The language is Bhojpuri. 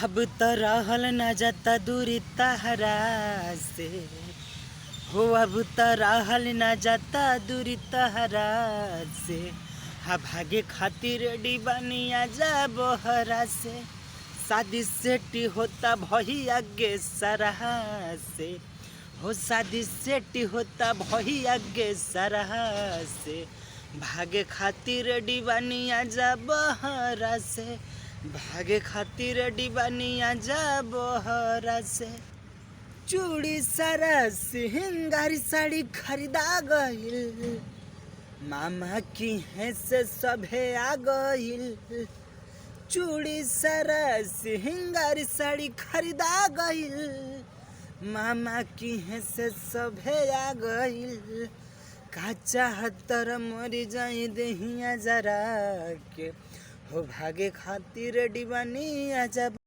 अब त रहल न जाता दूरी तहरा से हो, अब त रहल न जाता दूरी तहरा से। हा भागे खातिर डिबानिया जा बहरा से, शादी सेटी होता भैया गे सरहा से हो, शादी सेटी होता भैया गे सरहा से। भागे खातिर डिबानिया जा बहरा से, भागे खातिर डिबानिया जा बहरा से। चूड़ी सारा सिंगारी साड़ी खरीदा गइल, मामा की है से सभे आ गइल। चूड़ी सारा सिंगारी साड़ी खरीदा गइल, मामा की है से सभे आ गइल। का चाहतर मरी जाई देहिया जरा के हो, भागे खातिर डिबानिया जा